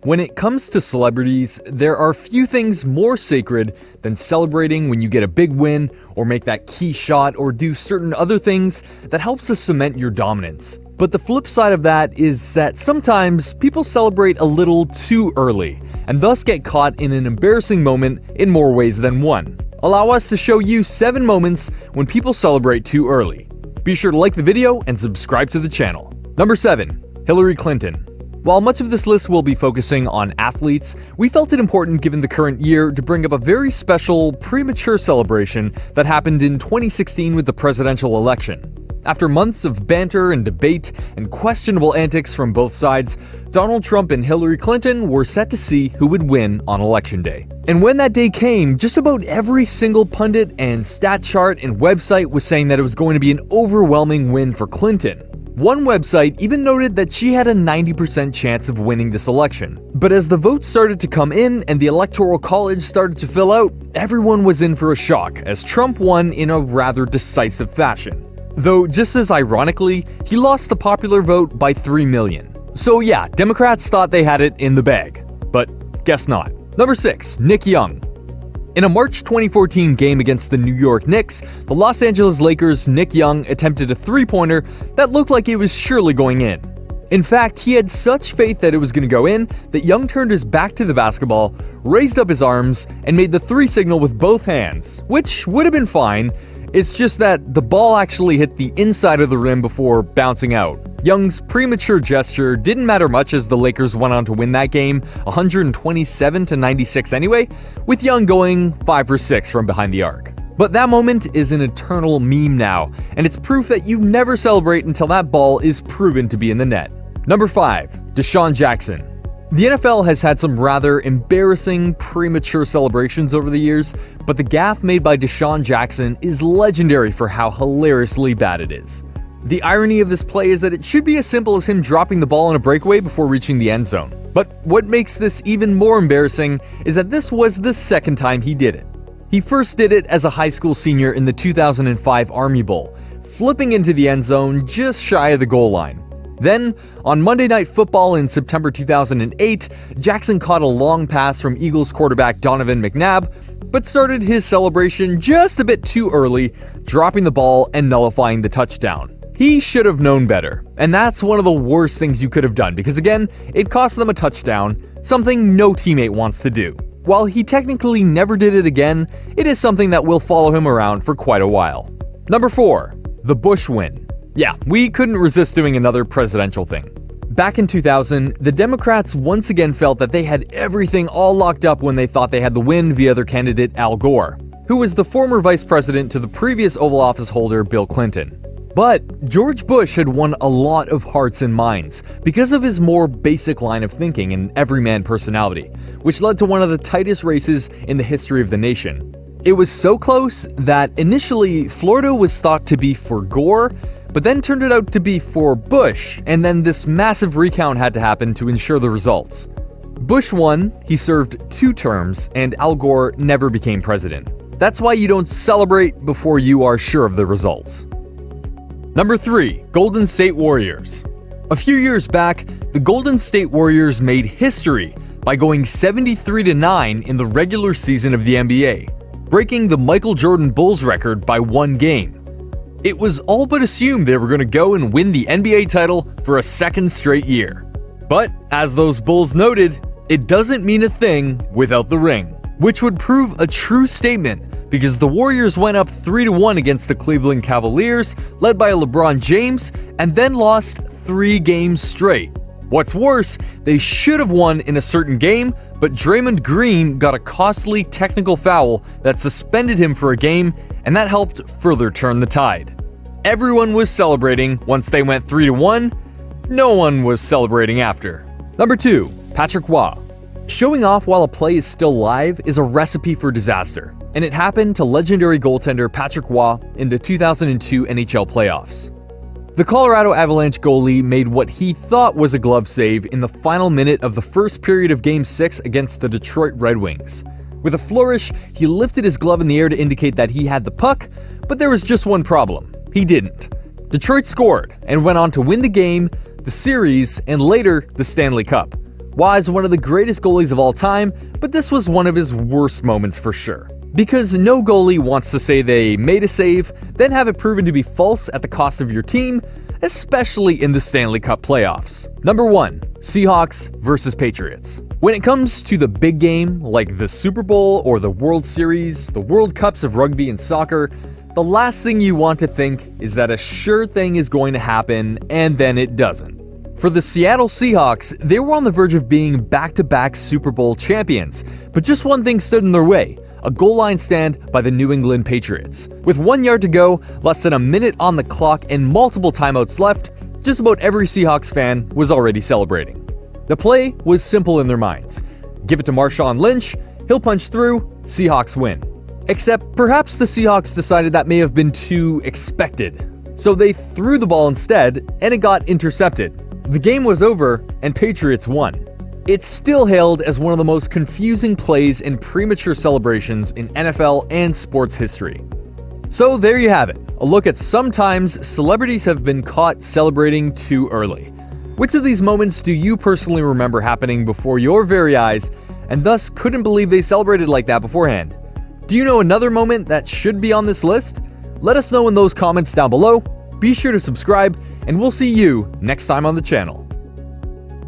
When it comes to celebrities, there are few things more sacred than celebrating when you get a big win, or make that key shot, or do certain other things that helps to cement your dominance. But the flip side of that is that sometimes people celebrate a little too early, and thus get caught in an embarrassing moment in more ways than one. Allow us to show you 7 moments when people celebrate too early. Be sure to like the video and subscribe to the channel. Number 7. Hillary Clinton. While much of this list will be focusing on athletes, we felt it important given the current year to bring up a very special, premature celebration that happened in 2016 with the presidential election. After months of banter and debate and questionable antics from both sides, Donald Trump and Hillary Clinton were set to see who would win on Election Day. And when that day came, just about every single pundit and stat chart and website was saying that it was going to be an overwhelming win for Clinton. One website even noted that she had a 90% chance of winning this election. But as the votes started to come in and the Electoral College started to fill out, everyone was in for a shock as Trump won in a rather decisive fashion. Though, just as ironically, he lost the popular vote by 3 million. So yeah, Democrats thought they had it in the bag. But guess not. Number 6. Nick Young. In a March 2014 game against the New York Knicks, the Los Angeles Lakers' Nick Young attempted a three-pointer that looked like it was surely going in. In fact, he had such faith that it was going to go in that Young turned his back to the basketball, raised up his arms, and made the 3 signal with both hands, which would have been fine. It's just that the ball actually hit the inside of the rim before bouncing out. Young's premature gesture didn't matter much as the Lakers went on to win that game 127-96 anyway, with Young going 5 for 6 from behind the arc. But that moment is an eternal meme now, and it's proof that you never celebrate until that ball is proven to be in the net. Number 5. DeSean Jackson. The NFL has had some rather embarrassing premature celebrations over the years, but the gaffe made by DeSean Jackson is legendary for how hilariously bad it is. The irony of this play is that it should be as simple as him dropping the ball in a breakaway before reaching the end zone. But what makes this even more embarrassing is that this was the second time he did it. He first did it as a high school senior in the 2005 Army Bowl, flipping into the end zone just shy of the goal line. Then, on Monday Night Football in September 2008, Jackson caught a long pass from Eagles quarterback Donovan McNabb, but started his celebration just a bit too early, dropping the ball and nullifying the touchdown. He should have known better, and that's one of the worst things you could have done because again, it cost them a touchdown, something no teammate wants to do. While he technically never did it again, it is something that will follow him around for quite a while. Number 4. The Bush win. Yeah, we couldn't resist doing another presidential thing. Back in 2000, the Democrats once again felt that they had everything all locked up when they thought they had the win via their candidate Al Gore, who was the former vice president to the previous Oval Office holder Bill Clinton. But George Bush had won a lot of hearts and minds because of his more basic line of thinking and everyman personality, which led to one of the tightest races in the history of the nation. It was so close that initially Florida was thought to be for Gore, but then turned it out to be for Bush, and then this massive recount had to happen to ensure the results. Bush won, he served 2 terms, and Al Gore never became president. That's why you don't celebrate before you are sure of the results. Number 3. Golden State Warriors. A few years back, the Golden State Warriors made history by going 73-9 in the regular season of the NBA, breaking the Michael Jordan Bulls record by 1 game. It was all but assumed they were going to go and win the NBA title for a second straight year. But, as those Bulls noted, it doesn't mean a thing without the ring, which would prove a true statement because the Warriors went up 3-1 against the Cleveland Cavaliers, led by LeBron James, and then lost 3 games straight. What's worse, they should have won in a certain game, but Draymond Green got a costly technical foul that suspended him for a game, and that helped further turn the tide. Everyone was celebrating once they went 3-1, no one was celebrating after. Number 2. Patrick Waugh. Showing off while a play is still live is a recipe for disaster, and it happened to legendary goaltender Patrick Waugh in the 2002 NHL playoffs. The Colorado Avalanche goalie made what he thought was a glove save in the final minute of the first period of Game 6 against the Detroit Red Wings. With a flourish, he lifted his glove in the air to indicate that he had the puck, but there was just one problem. He didn't. Detroit scored and went on to win the game, the series, and later the Stanley Cup. Wise one of the greatest goalies of all time, but this was one of his worst moments for sure. Because no goalie wants to say they made a save, then have it proven to be false at the cost of your team, especially in the Stanley Cup playoffs. Number 1. Seahawks versus Patriots. When it comes to the big game, like the Super Bowl or the World Series, the World Cups of rugby and soccer, the last thing you want to think is that a sure thing is going to happen, and then it doesn't. For the Seattle Seahawks, they were on the verge of being back-to-back Super Bowl champions, but just one thing stood in their way: a goal line stand by the New England Patriots. With 1 yard to go, less than a minute on the clock, and multiple timeouts left, just about every Seahawks fan was already celebrating. The play was simple in their minds. Give it to Marshawn Lynch, he'll punch through, Seahawks win. Except perhaps the Seahawks decided that may have been too expected. So they threw the ball instead, and it got intercepted. The game was over, and Patriots won. It's still hailed as one of the most confusing plays and premature celebrations in NFL and sports history. So there you have it, a look at sometimes celebrities have been caught celebrating too early. Which of these moments do you personally remember happening before your very eyes, and thus couldn't believe they celebrated like that beforehand? Do you know another moment that should be on this list? Let us know in those comments down below. Be sure to subscribe, and we'll see you next time on the channel.